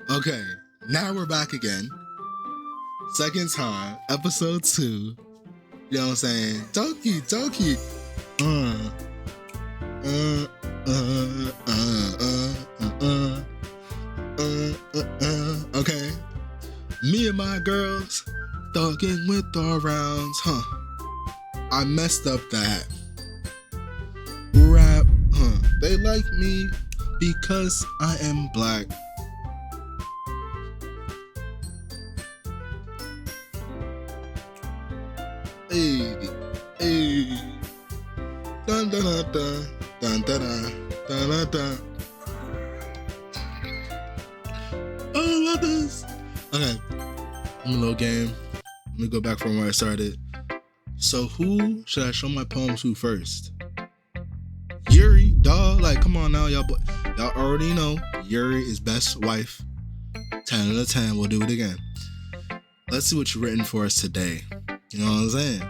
Okay, now we're back again. Second time, episode 2. You know what I'm saying? Doki Doki. Uh, uh, uh, Okay. Me and my girls thugging with our rounds, I messed up that rap, They like me because I am black. Hey, hey. Dun dun dun dun dun dun dun dun dun. Oh, I love this. Okay, I'm a little game. Let me go back from where I started. So who should I show my poems to first? Yuri, dog. Like, come on now, y'all already know Yuri is best wife. 10 out of 10. We'll do it again. Let's see what you've written for us today. You know what I'm saying?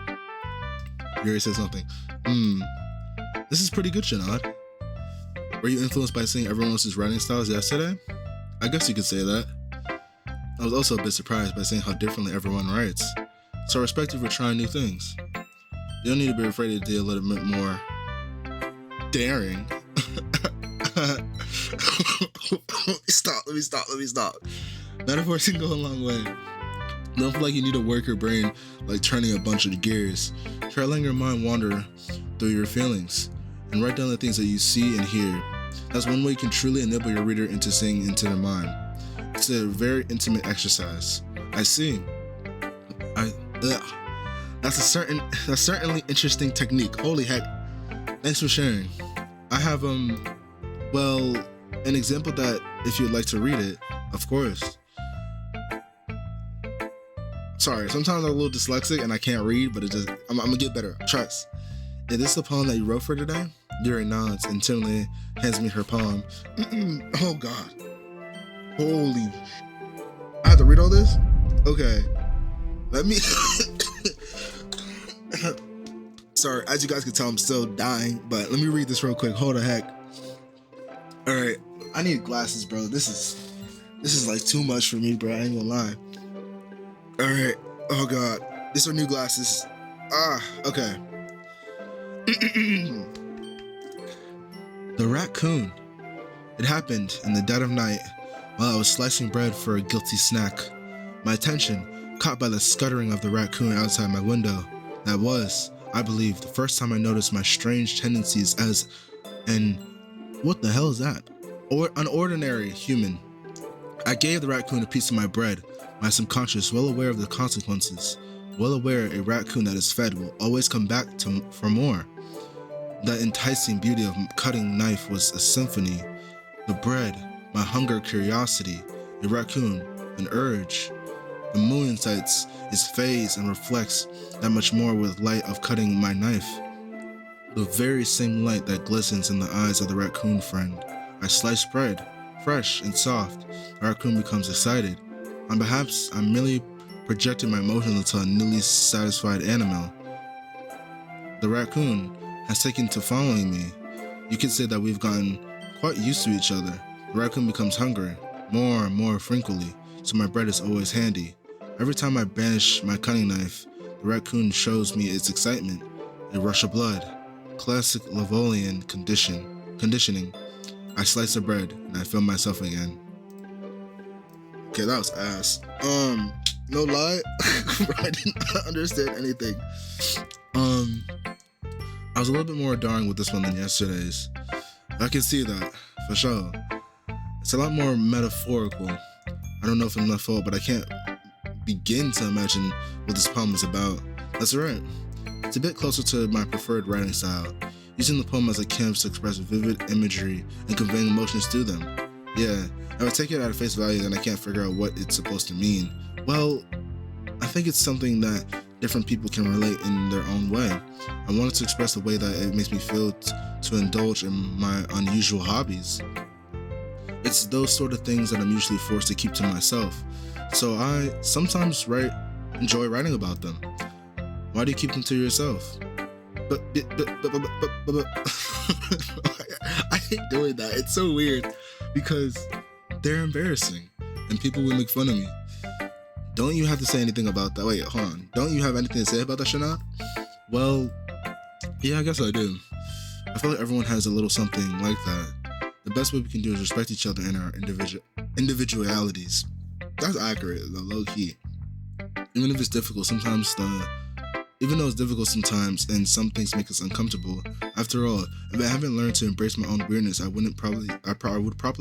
Yuri said something. This is pretty good, Shanad. Were you influenced by seeing everyone else's writing styles yesterday? I guess you could say that. I was also a bit surprised by seeing how differently everyone writes. So I respect you for trying new things. You don't need to be afraid to do a little bit more daring. Let me stop. Metaphors can go a long way. Don't feel like you need to work your brain like turning a bunch of gears. Try letting your mind wander through your feelings and write down the things that you see and hear. That's one way you can truly enable your reader into seeing into their mind. It's a very intimate exercise. I see. That's certainly interesting technique. Holy heck. Thanks for sharing. I have an example that if you'd like to read it, of course. Sorry, sometimes I'm a little dyslexic and I can't read, but I'm gonna get better. Trust. Is this the poem that you wrote for today? Yuri nods and timidly hands me her poem. Oh God. Holy. I have to read all this? Okay. Let me. Sorry, as you guys can tell, I'm still dying, but let me read this real quick. Hold the heck. All right, I need glasses, bro. This is like too much for me, bro. I ain't gonna lie. All right. Oh God, these are new glasses. Okay. The raccoon. It happened in the dead of night while I was slicing bread for a guilty snack. My attention caught by the scuttering of the raccoon outside my window. That was, I believe, the first time I noticed my strange tendencies as what the hell is that? An ordinary human. I gave the raccoon a piece of my bread, my subconscious well aware of the consequences, well aware a raccoon that is fed will always come back for more. The enticing beauty of cutting knife was a symphony. The bread, my hunger, curiosity, a raccoon, an urge. The moon incites its phase and reflects that much more with light of cutting my knife. The very same light that glistens in the eyes of the raccoon friend. I slice bread, fresh and soft. The raccoon becomes excited. And perhaps I'm merely projecting my emotions into a newly satisfied animal. The raccoon has taken to following me. You could say that we've gotten quite used to each other. The raccoon becomes hungry, more and more frequently, so my bread is always handy. Every time I banish my cutting knife, the raccoon shows me its excitement, a rush of blood, classic Lavolian conditioning. I slice the bread and I feel myself again. Okay, that was ass. No lie, I didn't understand anything. I was a little bit more darn with this one than yesterday's. I can see that, for sure. It's a lot more metaphorical. I don't know if I'm not fault, but I can't begin to imagine what this poem is about. That's right. It's a bit closer to my preferred writing style, using the poem as a canvas to express vivid imagery and conveying emotions through them. Yeah, if I take it at face value, then I can't figure out what it's supposed to mean. Well, I think it's something that different people can relate in their own way. I wanted to express the way that it makes me feel to indulge in my unusual hobbies. It's those sort of things that I'm usually forced to keep to myself. So I sometimes enjoy writing about them. Why do you keep them to yourself? But I hate doing that. It's so weird because they're embarrassing. and people would make fun of me. Don't you have to say anything about that? Wait, hold on. Don't you have anything to say about that, Shana? Well, yeah, I guess I do. I feel like everyone has a little something like that. The best way we can do is respect each other in our individualities. That's accurate, though, low key. Even if it's difficult, even though it's difficult sometimes and some things make us uncomfortable, after all, if I haven't learned to embrace my own weirdness, I would probably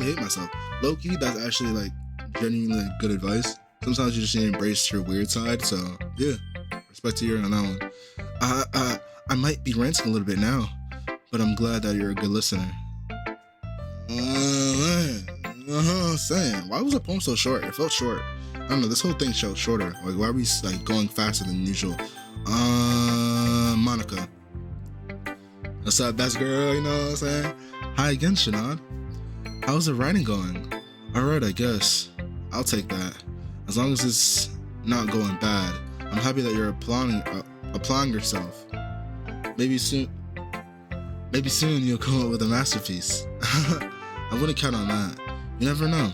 hate myself. Low key, that's actually like genuinely like, good advice. Sometimes you just need to embrace your weird side. So yeah, respect to you on that one. I might be ranting a little bit now, but I'm glad that you're a good listener. Saying, why was the poem so short? It felt short. I don't know, this whole thing felt shorter. Like, why are we like going faster than usual? Monica. What's up, best girl? You know what I'm saying? Hi again, Shanad. How's the writing going? Alright, I guess. I'll take that. As long as it's not going bad. I'm happy that you're applying yourself. Maybe soon you'll come up with a masterpiece. I wouldn't count on that. You never know.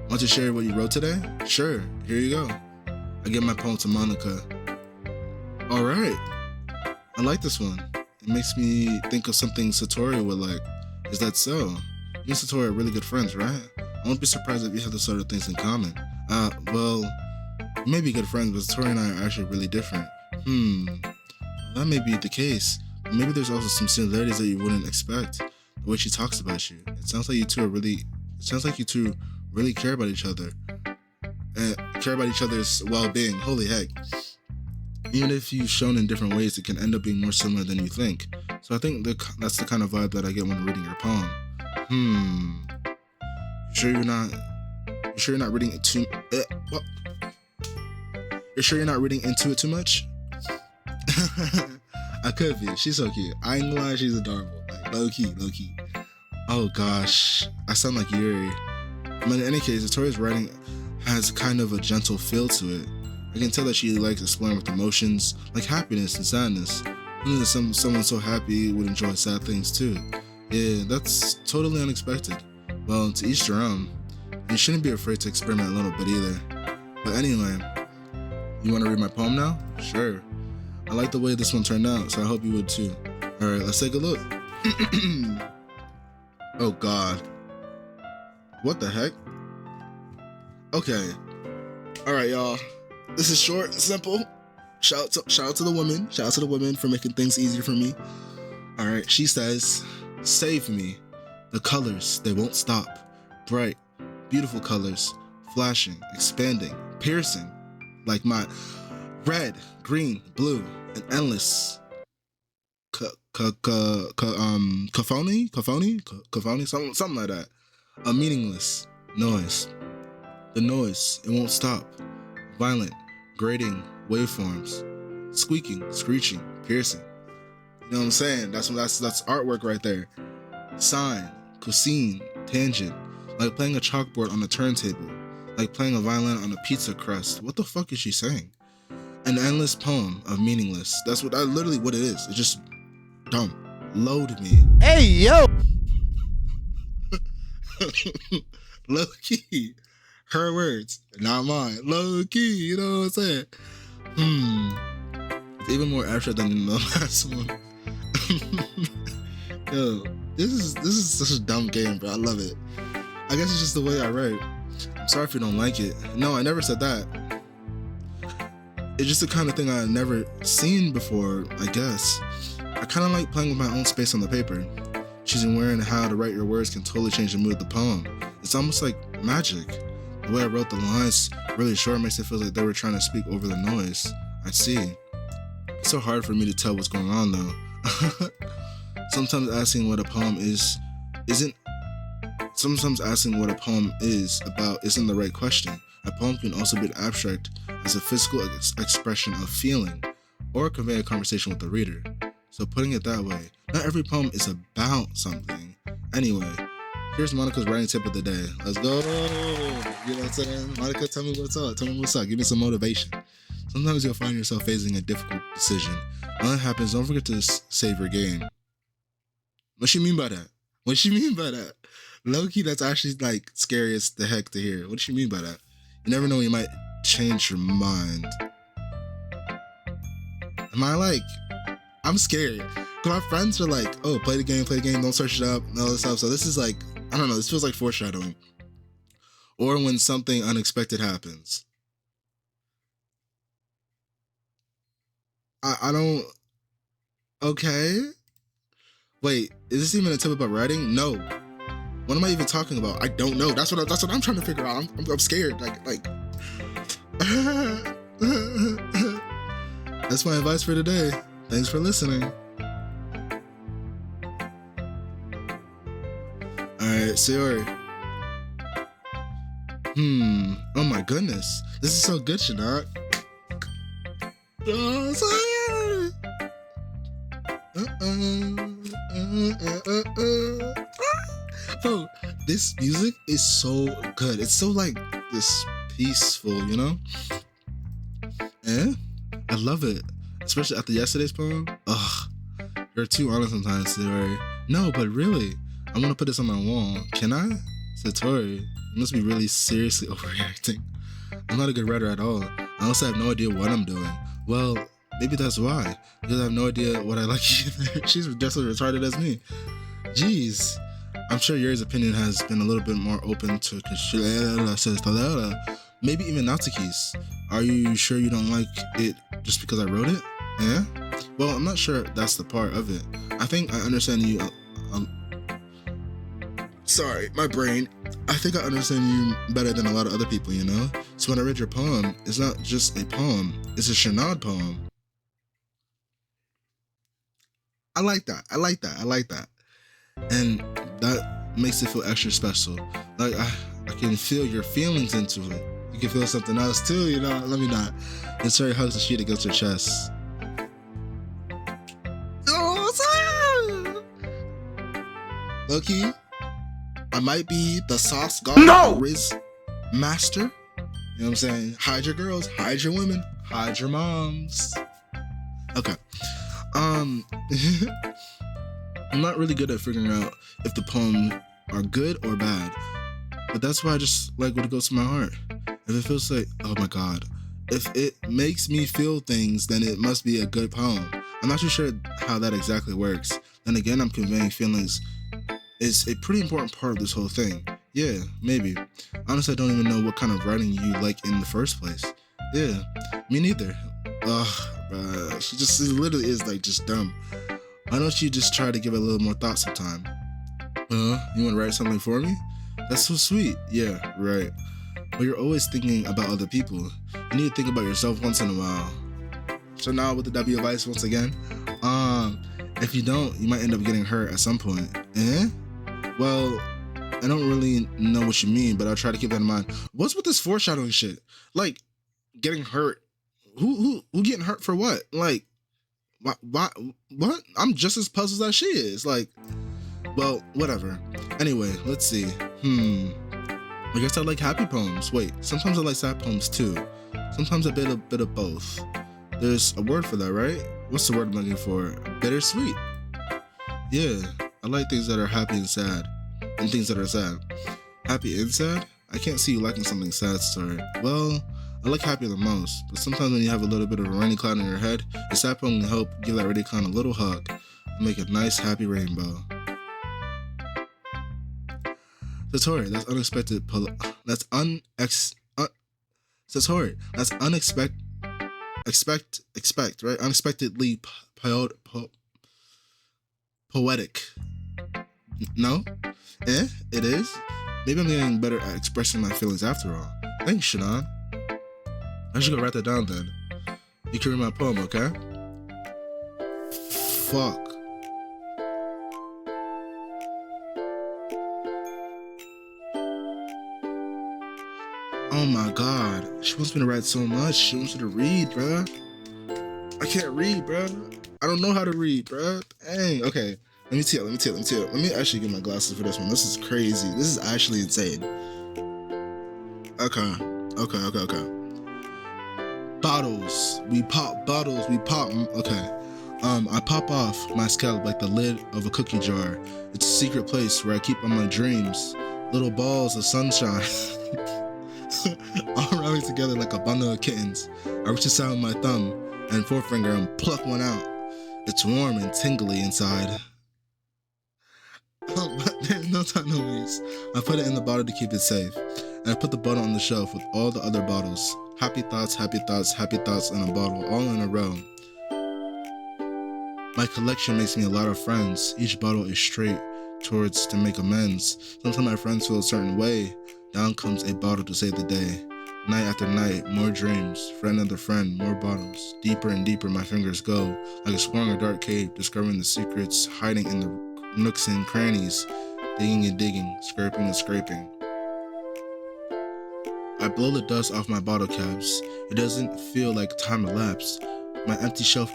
Want to share what you wrote today? Sure, here you go. I give my poem to Monica. Alright. I like this one. It makes me think of something Satori would like. Is that so? You and Satori are really good friends, right? I won't be surprised if you have the sort of things in common. Well, we may be good friends, but Satori and I are actually really different. That may be the case. But maybe there's also some similarities that you wouldn't expect. The way she talks about you. It sounds like you two really care about each other. Care about each other's well-being. Holy heck. Even if you've shown in different ways, it can end up being more similar than you think. So I think that's the kind of vibe that I get when reading your poem. You sure you're not reading it too... You're sure you're not reading into it too much? I could be. She's so cute. I ain't gonna lie, she's adorable. Like, low key. Oh gosh, I sound like Yuri. But in any case, Satori's writing has kind of a gentle feel to it. I can tell that she likes exploring with emotions, like happiness and sadness. Only that someone so happy would enjoy sad things too. Yeah, that's totally unexpected. Well, to each their own. You shouldn't be afraid to experiment a little bit either. But anyway, you want to read my poem now? Sure. I like the way this one turned out, so I hope you would too. Alright, let's take a look. Oh god. What the heck? Okay. Alright, y'all. This is short and simple. Shout out to the women. Shout out to the women for making things easier for me. Alright, she says, save me. The colors, they won't stop. Bright, beautiful colors. Flashing, expanding, piercing. Like my red, green, blue, and endless. Cacophony, something like that. A meaningless noise. The noise, it won't stop. Violent, grating, waveforms. Squeaking, screeching, piercing. You know what I'm saying? That's artwork right there. Sine, cosine, tangent. Like playing a chalkboard on a turntable. Like playing a violin on a pizza crust. What the fuck is she saying? An endless poem of meaningless. That's literally what it is. It's just dumb. Load me. Hey, yo! Low key. Her words, not mine. Low key, you know what I'm saying? It's even more abstract than the last one. Yo, this is such a dumb game, bro. I love it. I guess it's just the way I write. I'm sorry if you don't like it. No, I never said that. It's just the kind of thing I've never seen before, I guess. I kind of like playing with my own space on the paper. Choosing where and how to write your words can totally change the mood of the poem. It's almost like magic. The way I wrote the lines really short makes it feel like they were trying to speak over the noise. I see. It's so hard for me to tell what's going on though. Sometimes asking what a poem is about isn't the right question. A poem can also be abstract as a physical expression of feeling or convey a conversation with the reader. So putting it that way, not every poem is about something. Anyway, here's Monica's writing tip of the day. Let's go. You know what I'm saying? Monica, tell me what's up. Give me some motivation. Sometimes you'll find yourself facing a difficult decision. When that happens, don't forget to save your game. What she mean by that? Low-key, that's actually like scary as the heck to hear. What do you mean by that? You never know, you might change your mind. Am I like, I'm scared. Cause my friends are like, oh, play the game, don't search it up, and all this stuff. So this is like, I don't know, this feels like foreshadowing. Or when something unexpected happens. I don't, okay. Wait, is this even a tip about writing? No. What am I even talking about? I don't know. That's what I'm trying to figure out. I'm scared. Like. That's my advice for today. Thanks for listening. Alright, Sayori. Oh my goodness. This is so good, Shanat. Oh, Sayori. Bro, this music is so good. It's so like this peaceful, you know? I love it. Especially after yesterday's poem. Ugh. You're too honest sometimes, Satori. No, but really, I want to put this on my wall. Can I? Satori, you must be really seriously overreacting. I'm not a good writer at all. I also have no idea what I'm doing. Well, maybe that's why. Because I have no idea what I like either. She's just as retarded as me. Jeez. I'm sure Yuri's opinion has been a little bit more open to maybe even Natsuki's. Are you sure you don't like it just because I wrote it? Yeah? Well, I'm not sure that's the part of it. I think I understand you. Sorry, my brain. I think I understand you better than a lot of other people, you know? So when I read your poem, it's not just a poem, it's a Shanad poem. I like that. And that makes it feel extra special. Like, I can feel your feelings into it. You can feel something else too, you know? Let me not. And Sari hugs the sheet against her chest. Oh, Loki, I might be the sauce god Riz master. You know what I'm saying? Hide your girls, hide your women, hide your moms. Okay. I'm not really good at figuring out if the poems are good or bad, but that's why I just like when it goes to my heart. If it feels like, oh my god, if it makes me feel things, then it must be a good poem. I'm not too sure how that exactly works. Then again, I'm conveying feelings is a pretty important part of this whole thing. Yeah, maybe. Honestly, I don't even know what kind of writing you like in the first place. Yeah, me neither. Ugh, she literally is like just dumb. Why don't you just try to give it a little more thought sometime? You want to write something for me? That's so sweet. Yeah, right. But you're always thinking about other people. You need to think about yourself once in a while. So now with the W advice once again, if you don't, you might end up getting hurt at some point. Well, I don't really know what you mean, but I'll try to keep that in mind. What's with this foreshadowing shit? Like, getting hurt. Who getting hurt for what? Like, what? I'm just as puzzled as she is. Like, well, whatever. Anyway, let's see. I guess I like happy poems. Wait, sometimes I like sad poems too. Sometimes a bit of both. There's a word for that, right? What's the word I'm looking for? Bittersweet. Yeah, I like things that are happy and sad, and things that are sad. Happy and sad? I can't see you liking something sad, sorry. Well, I like happy the most, but sometimes when you have a little bit of a rainy cloud in your head, a sad poem can help give that rainy cloud a little hug and make a nice happy rainbow. Satori, that's unexpected. Satori, that's unexpected. Expect, right? Unexpectedly poetic. No? It is? Maybe I'm getting better at expressing my feelings after all. Thanks, Shannon. I should go write that down then. You can read my poem, okay? Fuck. Oh my god. She wants me to write so much. She wants me to read, bruh. I can't read, bruh. I don't know how to read, bruh. Dang. Okay. Let me tell. Let me actually get my glasses for this one. This is crazy. This is actually insane. Okay. Bottles. We pop bottles. We pop. Okay. I pop off my scalp like the lid of a cookie jar. It's a secret place where I keep all my dreams. Little balls of sunshine. All around me together like a bundle of kittens. I reach inside with my thumb and forefinger and pluck one out. It's warm and tingly inside. But there's no time to waste. I put it in the bottle to keep it safe. And I put the bottle on the shelf with all the other bottles. Happy thoughts, happy thoughts, happy thoughts in a bottle, all in a row. My collection makes me a lot of friends. Each bottle is straight towards to make amends. Sometimes my friends feel a certain way. Down comes a bottle to save the day. Night after night, more dreams. Friend after friend, more bottles. Deeper and deeper my fingers go, like exploring a dark cave, discovering the secrets hiding in the nooks and crannies. Digging and digging, scraping and scraping. I blow the dust off my bottle caps. It doesn't feel like time elapsed. My empty shelf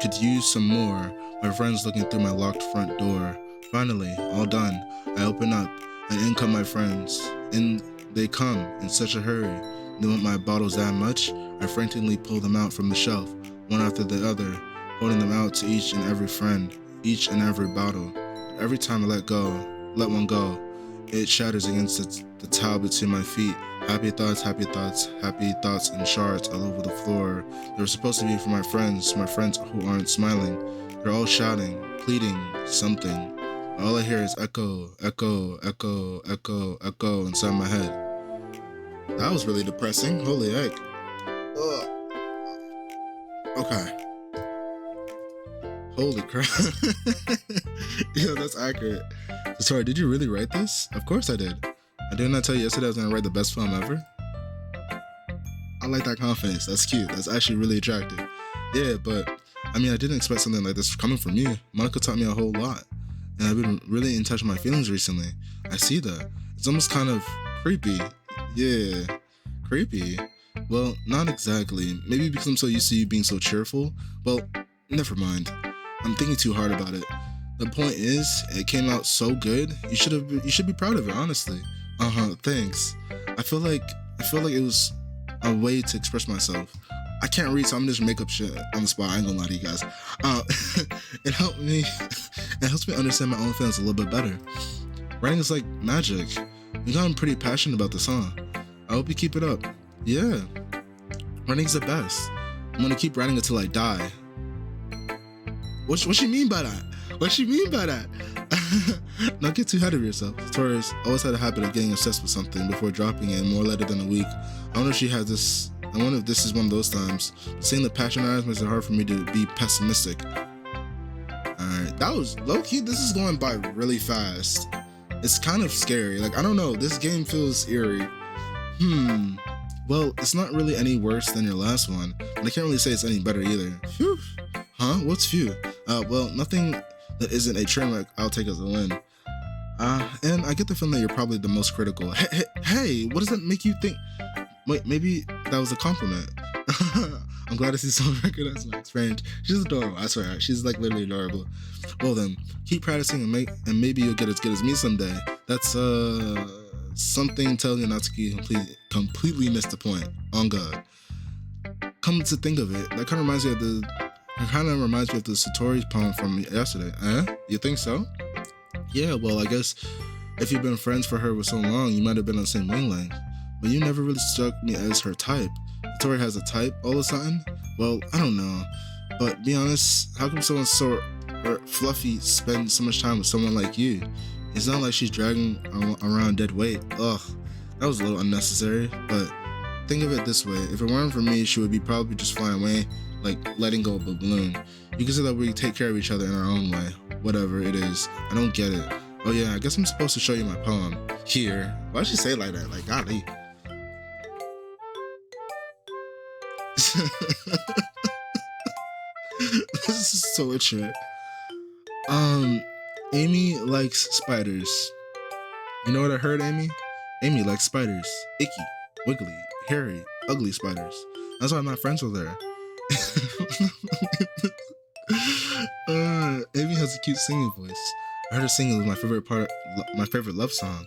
could use some more. My friends looking through my locked front door. Finally, all done. I open up, and in come my friends. In they come in such a hurry. They want my bottles that much. I frantically pull them out from the shelf, one after the other, holding them out to each and every friend, each and every bottle. But every time I let one go, it shatters against the towel between my feet. Happy thoughts, happy thoughts, happy thoughts in shards all over the floor. They were supposed to be for my friends who aren't smiling. They're all shouting, pleading, something. All I hear is echo, echo, echo, echo, echo inside my head. That was really depressing. Holy heck. Ugh. Okay. Holy crap. Yeah, that's accurate. So, sorry, did you really write this? Of course I did. I did not tell you yesterday I was going to write the best poem ever? I like that confidence. That's cute. That's actually really attractive. Yeah, but I mean, I didn't expect something like this coming from you. Monica taught me a whole lot. And I've been really in touch with my feelings recently. I see that. It's almost kind of creepy. Yeah, creepy. Well, not exactly. Maybe because I'm so used to you being so cheerful. Well, never mind. I'm thinking too hard about it. The point is, it came out so good. You should be proud of it, honestly. Thanks. I feel like it was a way to express myself. I can't read, so I'm just make up shit on the spot. I ain't gonna lie to you guys. It helped me. It helps me understand my own feelings a little bit better. Writing is like magic. You got I'm pretty passionate about this, huh? I hope you keep it up. Yeah. Writing's the best. I'm gonna keep writing until I die. What you mean by that? What you mean by that? Don't get too ahead of yourself. Taurus always had a habit of getting obsessed with something before dropping it in more later than a week. I wonder if she has this. I wonder if this is one of those times. Seeing the passion in her eyes makes it hard for me to be pessimistic. Alright, that was low-key. This is going by really fast. It's kind of scary. Like, I don't know. This game feels eerie. Well, it's not really any worse than your last one, but I can't really say it's any better either. Phew. Huh? What's phew? Well, nothing that isn't a train wreck I'll take as a win. And I get the feeling that you're probably the most critical. Hey, what does that make you think? Wait, maybe that was a compliment. I'm glad to see someone recognize my experience. She's adorable, I swear. She's like literally adorable. Well then, keep practicing and maybe you'll get as good as me someday. That's something telling you not to completely miss the point. On God. Come to think of it, that kind of reminds me of the Satori's poem from yesterday. You think so? Yeah, well, I guess if you've been friends for her for so long, you might have been on the same wavelength. But you never really struck me as her type. Satori has a type all of a sudden? Well, I don't know. But be honest, how come someone so fluffy spend so much time with someone like you? It's not like she's dragging around dead weight. Ugh, that was a little unnecessary. But think of it this way. If it weren't for me, she would be probably just flying away, like letting go of a balloon. You can say that we take care of each other in our own way. Whatever it is. I don't get it. Oh yeah, I guess I'm supposed to show you my poem. Here. Why'd she say it like that? Like, golly. This is so itchy. Amy likes spiders. You know what I heard, Amy? Amy likes spiders. Icky, wiggly, hairy, ugly spiders. That's why my friends were there. Amy has a cute singing voice. I heard her singing was my favorite love song.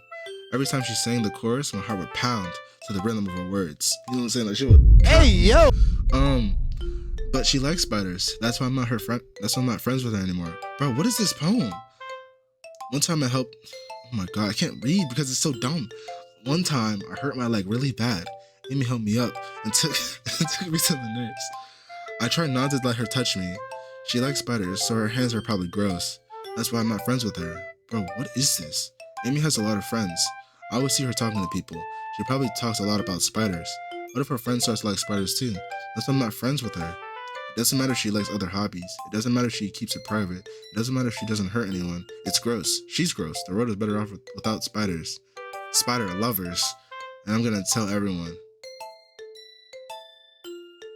Every time she sang the chorus, my heart would pound to the rhythm of her words. You know what I'm saying? Like she would. Hey yo. But she likes spiders. That's why I'm not her friend. That's why I'm not friends with her anymore. Bro, what is this poem? One time I helped. Oh my god, I can't read because it's so dumb. One time I hurt my leg really bad. Amy helped me up and took me to the nurse. I tried not to let her touch me. She likes spiders, so her hands are probably gross. That's why I'm not friends with her. Bro, what is this? Amy has a lot of friends. I always see her talking to people. She probably talks a lot about spiders. What if her friend starts to like spiders too? That's why I'm not friends with her. It doesn't matter if she likes other hobbies. It doesn't matter if she keeps it private. It doesn't matter if she doesn't hurt anyone. It's gross. She's gross. The world is better off without spiders. Spider lovers. And I'm gonna tell everyone.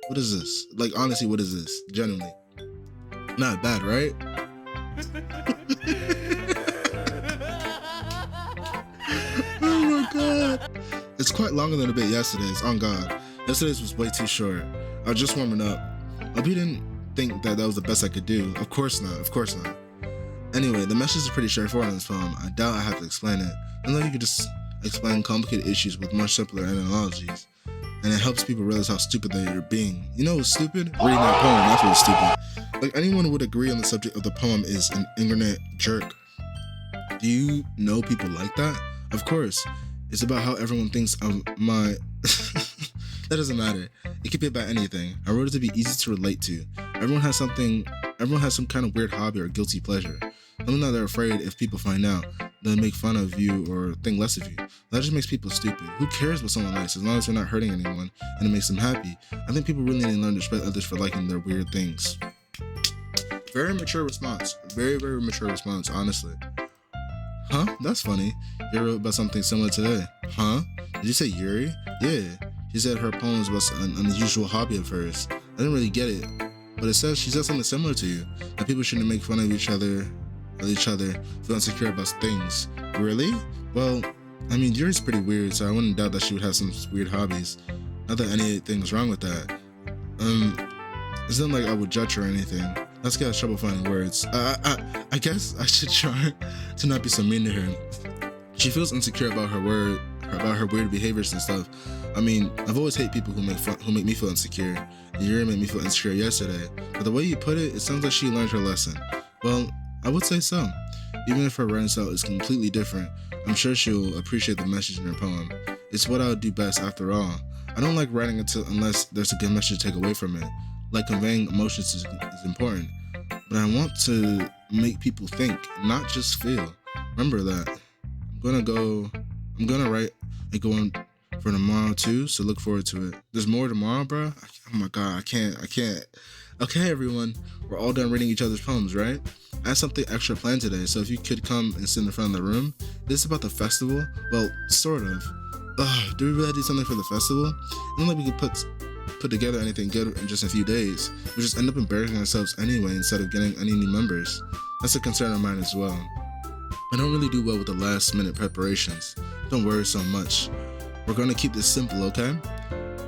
What is this? Like, honestly, what is this? Genuinely. Not bad, right? Oh my god. It's quite longer than a bit yesterday's, on God. Yesterday's was way too short. I was just warming up. Hope you didn't think that was the best I could do. Of course not, of course not. Anyway, the message is pretty straightforward in this poem. I doubt I have to explain it. Unless you could just explain complicated issues with much simpler analogies. And it helps people realize how stupid they are being. You know what's stupid? Reading that poem, that's what's stupid. Like, anyone would agree on the subject of the poem is an internet jerk. Do you know people like that? Of course. It's about how everyone thinks of my... That doesn't matter. It could be about anything. I wrote it to be easy to relate to. Everyone has some kind of weird hobby or guilty pleasure. Something that they're afraid if people find out, they'll make fun of you or think less of you. That just makes people stupid. Who cares what someone likes as long as they're not hurting anyone and it makes them happy? I think people really need to learn to respect others for liking their weird things. Very mature response. Very, very mature response, honestly. Huh? That's funny. You wrote about something similar today. Huh? Did you say Yuri? Yeah. She said her poems was an unusual hobby of hers. I didn't really get it. But she said something similar to you. That people shouldn't make fun of each other, feel insecure about things. Really? Well, I mean, Yuri's pretty weird, so I wouldn't doubt that she would have some weird hobbies. Not that anything's wrong with that. It's not like I would judge her or anything. Let's get in trouble finding words. I guess I should try to not be so mean to her. She feels insecure about her weird behaviors and stuff. I mean, I've always hated people who make me feel insecure. And Yuri made me feel insecure yesterday. But the way you put it, it sounds like she learned her lesson. Well, I would say so. Even if her writing style is completely different, I'm sure she'll appreciate the message in her poem. It's what I would do best after all. I don't like writing unless there's a good message to take away from it. Like conveying emotions is important. But I want to make people think, not just feel. Remember that. I'm gonna write a go on for tomorrow too, so look forward to it. There's more tomorrow, bro? Oh my god, I can't. Okay, everyone, we're all done reading each other's poems, right? I have something extra planned today, so if you could come and sit in the front of the room. This is about the festival? Well, sort of. Do we really do something for the festival? It's not like we could put together anything good in just a few days. We just end up embarrassing ourselves anyway instead of getting any new members. That's a concern of mine as well. I don't really do well with the last minute preparations. Don't worry so much. We're gonna keep this simple, okay?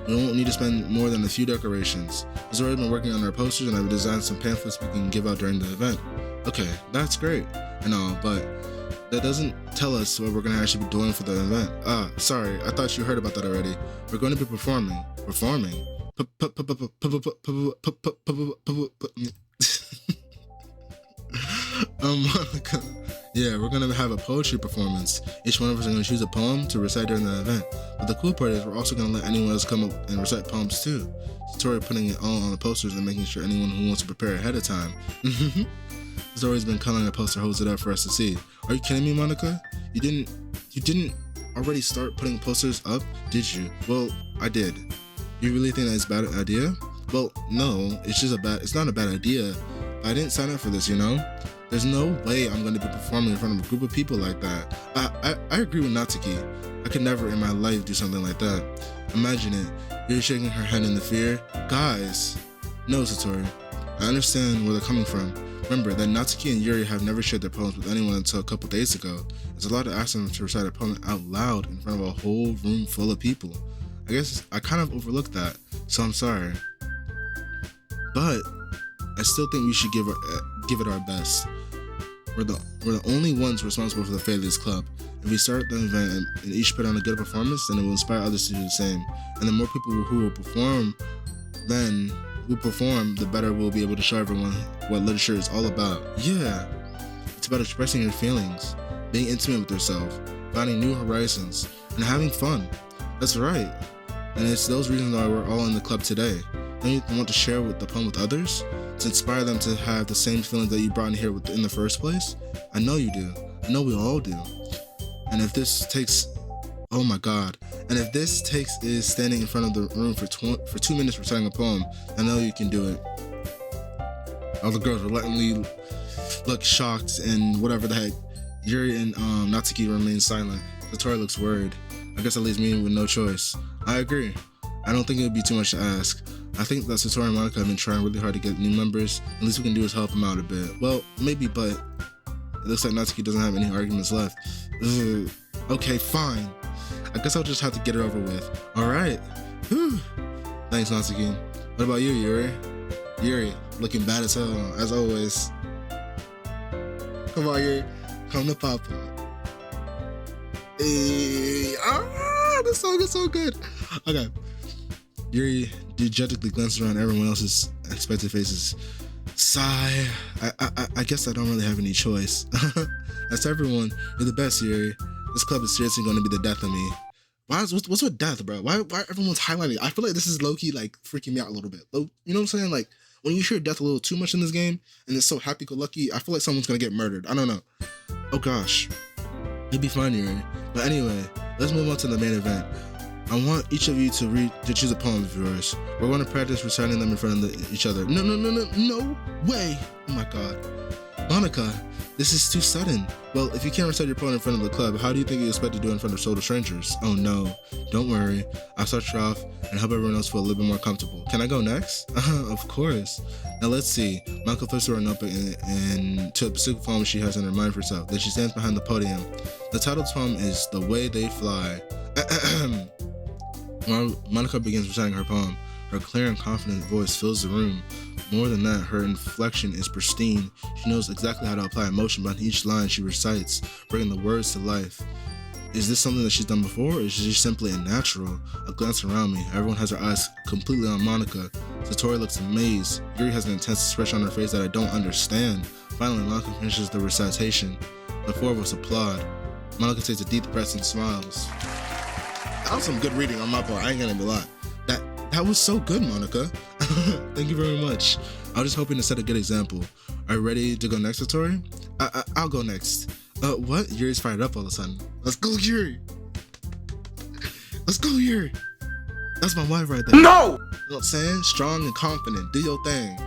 We won't need to spend more than a few decorations. I've already been working on our posters and I've designed some pamphlets we can give out during the event. Okay, that's great and all, but that doesn't tell us what we're gonna actually be doing for the event. Sorry, I thought you heard about that already. We're going to be performing. Yeah, we're gonna have a poetry performance. Each one of us is gonna choose a poem to recite during the event. But the cool part is we're also gonna let anyone else come up and recite poems too. Tori putting it all on the posters and making sure anyone who wants to prepare ahead of time. There's always been coloring a poster holds it up for us to see. Are you kidding me, Monica? You didn't already start putting posters up, did you? Well, I did. You really think that's a bad idea? Well, no, it's not a bad idea. I didn't sign up for this, you know? There's no way I'm going to be performing in front of a group of people like that. I agree with Natsuki. I could never in my life do something like that. Imagine it. You're shaking her head in the fear. Guys. No, Satori. I understand where they're coming from. Remember that Natsuki and Yuri have never shared their poems with anyone until a couple days ago. It's a lot to ask them to recite a poem out loud in front of a whole room full of people. I guess I kind of overlooked that, so I'm sorry. But I still think we should give it our best. We're the only ones responsible for the fate of this club. If we start the event and each put on a good performance, then it will inspire others to do the same. And the more people who will perform, then we perform, the better we'll be able to show everyone what literature is all about. Yeah, it's about expressing your feelings, being intimate with yourself, finding new horizons, and having fun. That's right. And it's those reasons why we're all in the club today. Don't you want to share the poem with others? To inspire them to have the same feelings that you brought in here in the first place? I know you do. I know we all do. And if this takes, oh my God. And if this takes is standing in front of the room for 2 minutes reciting a poem, I know you can do it. All the girls reluctantly look shocked and whatever the heck. Yuri and Natsuki remain silent. Satori looks worried. I guess that leaves me with no choice. I agree. I don't think it would be too much to ask. I think that Satori and Monica have been trying really hard to get new members. The least we can do is help them out a bit. Well, maybe, but it looks like Natsuki doesn't have any arguments left. Ugh. Okay, fine. I guess I'll just have to get it over with. Alright. Thanks, Natsuki. What about you, Yuri? Yuri, looking bad as hell, as always. Come on, Yuri. Come to Papa. Hey. This song is so good. Okay. Yuri dejectedly glances around everyone else's expected faces. Sigh. I guess I don't really have any choice. As to everyone, you're the best, Yuri. This club is seriously going to be the death of me. What's with death, bro? Why everyone's highlighting? I feel like this is low-key like freaking me out a little bit. You know what I'm saying? Like when you hear death a little too much in this game and it's so happy-go-lucky, I feel like someone's gonna get murdered. I don't know. Oh gosh. You'll be fine, Yuri. But anyway, let's move on to the main event. I want each of you to choose a poem of yours. We're going to practice reciting them in front of each other. No way! Oh my God. Monica, this is too sudden. Well, if you can't recite your poem in front of the club, how do you think you expect to do it in front of total strangers? Oh no, don't worry. I'll start you off and help everyone else feel a little bit more comfortable. Can I go next? Of course. Now let's see. Monica flips her notebook and to a specific poem she has in her mind for herself. Then she stands behind the podium. The title of the poem is The Way They Fly. Monica begins reciting her poem. Her clear and confident voice fills the room. More than that, her inflection is pristine. She knows exactly how to apply emotion behind each line she recites, bringing the words to life. Is this something that she's done before, or is she simply a natural? I glance around me. Everyone has their eyes completely on Monica. Satori looks amazed. Yuri has an intense expression on her face that I don't understand. Finally, Monica finishes the recitation. The four of us applaud. Monica takes a deep breath and smiles. That was some good reading on my part. I ain't gonna be lying. That was so good, Monica. Thank you very much. I was just hoping to set a good example. Are you ready to go next, Satori? I'll go next. What? Yuri's fired up all of a sudden. Let's go, Yuri. Let's go, Yuri. That's my wife right there. No! You know what I'm saying? Strong and confident. Do your thing.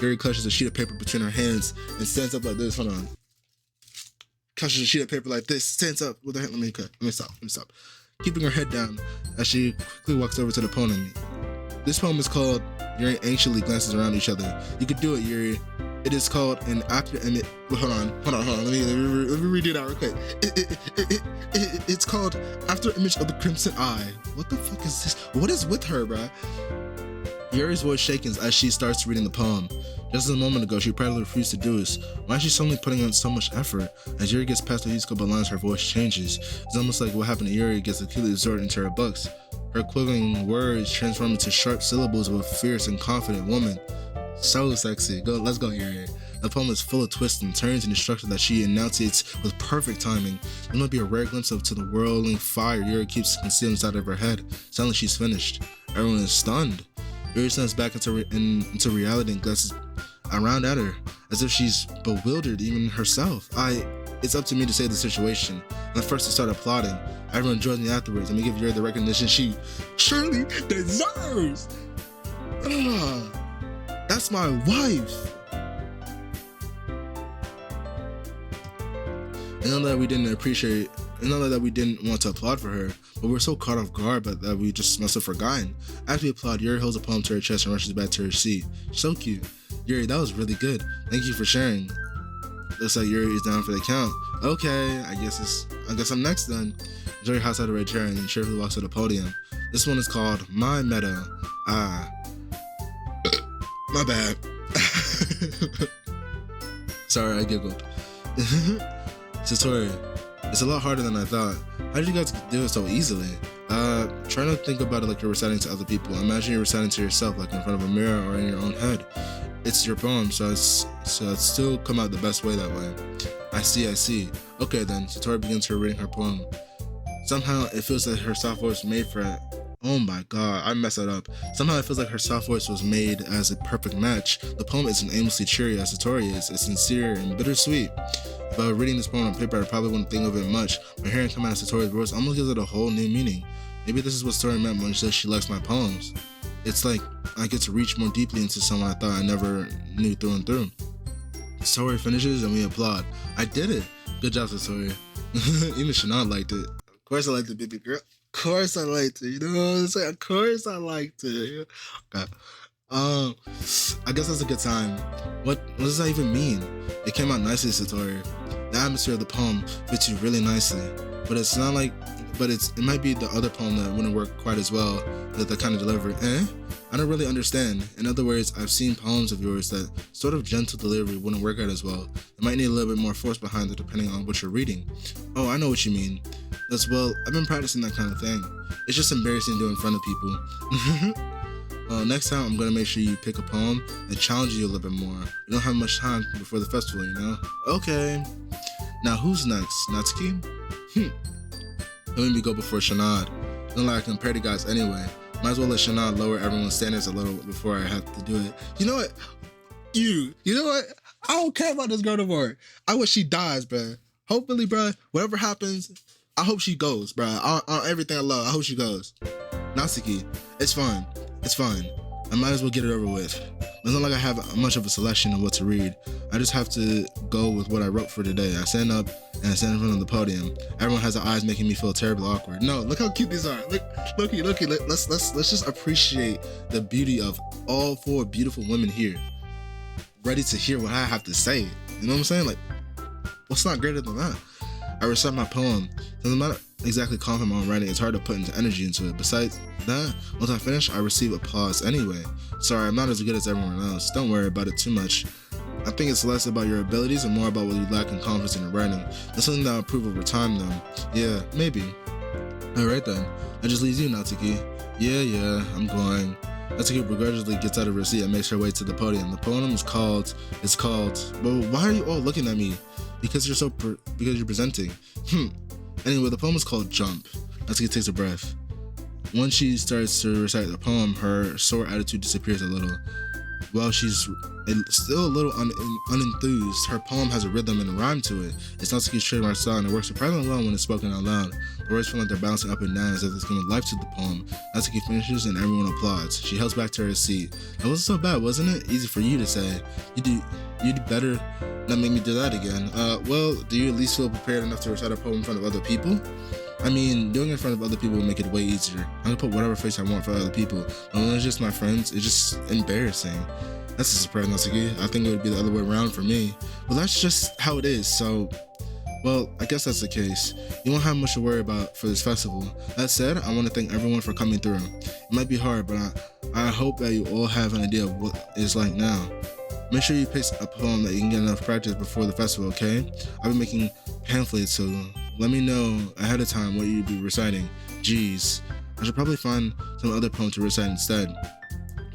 Yuri clutches a sheet of paper between her hands and stands up like this. Hold on. Clutches a sheet of paper like this. Stands up with her hand. Let me stop. Keeping her head down as she quickly walks over to the opponent. This poem is called Yuri Anxiously Glances Around Each Other. You could do it, Yuri. It is called an after image. Hold on. Let me redo that real quick. It's called After Image of the Crimson Eye. What the fuck is this? What is with her, bruh? Yuri's voice shakens as she starts reading the poem. Just a moment ago, she proudly refused to do this. Why is she suddenly putting in so much effort? As Yuri gets past these couple lines, her voice changes. It's almost like what happened to Yuri gets acutely absorbed into her books. Her quivering words transform into sharp syllables of a fierce and confident woman. So sexy. Let's go, Yuri. The poem is full of twists and turns in the structure that she enunciates with perfect timing. It might be a rare glimpse to the whirling fire Yuri keeps concealed inside of her head. Suddenly she's finished. Everyone is stunned. Yuri stands back into reality and glances around at her, as if she's bewildered even herself. It's up to me to save the situation. And first to start applauding. Everyone joins me afterwards, and we give Yuri the recognition she surely deserves. That's my wife. And not that we didn't want to applaud for her, but we're so caught off guard that we just must have forgotten. After we applaud, Yuri holds a poem to her chest and rushes back to her seat. So cute. Yuri, that was really good. Thank you for sharing. Looks like Yuri is down for the count. Okay, I guess I'm next then. Yuri hops out of her chair and then cheerfully walks to the podium. This one is called My Meadow. My bad. Sorry, I giggled. Satori, it's a lot harder than I thought. How did you guys do it so easily? try to think about it like you're reciting to other people. Imagine you're reciting to yourself, like in front of a mirror or in your own head. It's your poem, so it's still come out the best way that way. I see. Okay then, Satori begins her reading her poem. Somehow it feels like her soft voice was made for it. Oh my god, I messed that up. Somehow it feels like her soft voice was made as a perfect match. The poem isn't aimlessly cheery as Satori is. It's sincere and bittersweet. If I were reading this poem on paper, I probably wouldn't think of it much, but hearing it come out of Satori's voice almost gives it a whole new meaning. Maybe this is what Satori meant when she says she likes my poems. It's like I get to reach more deeply into someone I thought I never knew through and through. Satori finishes and we applaud. I did it! Good job, Satori. Even Shannon liked it. Of course I liked it, baby girl. Of course I liked it, you know what I'm saying? Of course I liked it. Okay. I guess that's a good time. What does that even mean? It came out nicely, Satori. The atmosphere of the poem fits you really nicely. But it's not like, it might be the other poem that wouldn't work quite as well, that the kind of delivery. I don't really understand. In other words, I've seen poems of yours that sort of gentle delivery wouldn't work out as well. It might need a little bit more force behind it depending on what you're reading. Oh, I know what you mean. As well, I've been practicing that kind of thing. It's just embarrassing to do in front of people. Next time I'm gonna make sure you pick a poem that challenges you a little bit more. You don't have much time before the festival, you know? Okay. Now who's next? Natsuki? Let me go before Shanad. Don't like I compare the guys anyway. Might as well let Shanad lower everyone's standards a little before I have to do it. You know what? You know what? I don't care about this girl no more. I wish she dies, bruh. Hopefully, bruh, whatever happens, I hope she goes, bruh. On everything I love, I hope she goes. Natsuki, it's fine. It's fine. I might as well get it over with. It's not like I have much of a selection of what to read. I just have to go with what I wrote for today. I stand up and I stand in front of the podium. Everyone has their eyes making me feel terribly awkward. No, look how cute these are. Looky. Let's just appreciate the beauty of all four beautiful women here, ready to hear what I have to say. You know what I'm saying? Like, what's not greater than that? I recite my poem. Since I'm not exactly confident on writing, it's hard to put into energy into it. Besides that, once I finish, I receive applause anyway. Sorry, I'm not as good as everyone else. Don't worry about it too much. I think it's less about your abilities and more about what you lack in confidence in your writing. That's something that I'll improve over time though. Yeah, maybe. Alright then. That just leaves you, Natsuki. Yeah, I'm going. Natsuki begrudgingly gets out of her seat and makes her way to the podium. The poem is called, well, why are you all looking at me? Because you're presenting. Anyway, the poem is called Jump. Natsuki takes a breath. Once she starts to recite the poem, her sore attitude disappears a little. While she's still a little unenthused, her poem has a rhythm and a rhyme to it. It's Natsuki's trademark style and it works surprisingly well when it's spoken out loud. The words feel like they're bouncing up and down as if it's giving life to the poem. Natsuki finishes and everyone applauds. She heads back to her seat. That wasn't so bad, wasn't it? Easy for you to say. You do better not make me do that again. Well, do you at least feel prepared enough to recite a poem in front of other people? I mean, doing it in front of other people will make it way easier. I can put whatever face I want for other people. But when it's just my friends, it's just embarrassing. That's a surprise, Natsuki. I think it would be the other way around for me. Well, that's just how it is, so... Well, I guess that's the case. You won't have much to worry about for this festival. That said, I want to thank everyone for coming through. It might be hard, but I hope that you all have an idea of what it's like now. Make sure you pick a poem that you can get enough practice before the festival, okay? I've been making pamphlets, so let me know ahead of time what you'd be reciting. Jeez, I should probably find some other poem to recite instead.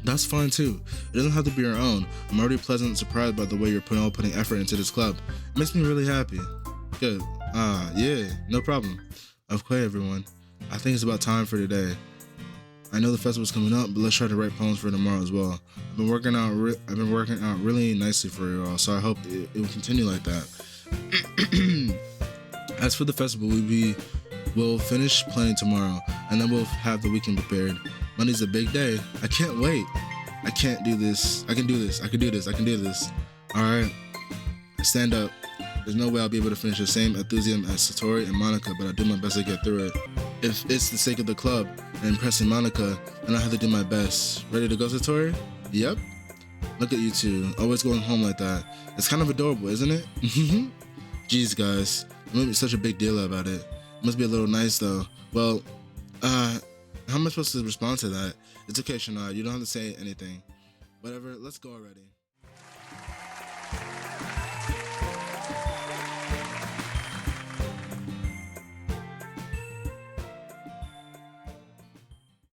That's fine too. It doesn't have to be your own. I'm already pleasantly surprised by the way you're putting effort into this club. It makes me really happy. Good. Yeah, no problem. Okay, everyone. I think it's about time for today. I know the festival's coming up, but let's try to write poems for tomorrow as well. I've been working out really nicely for you all, so I hope it will continue like that. As for the festival, we'll finish planning tomorrow, and then we'll have the weekend prepared. Monday's a big day. I can't wait. I can't do this. I can do this. I can do this. I can do this. All right. Stand up. There's no way I'll be able to finish the same enthusiasm as Satori and Monica, but I'll do my best to get through it. If it's the sake of the club and impressing Monica, then I have to do my best. Ready to go, Satori? Yep. Look at you two, always going home like that. It's kind of adorable, isn't it? Jeez, guys. You made such a big deal about it. It must be a little nice, though. Well, how am I supposed to respond to that? It's okay, Shana. You don't have to say anything. Whatever, let's go already.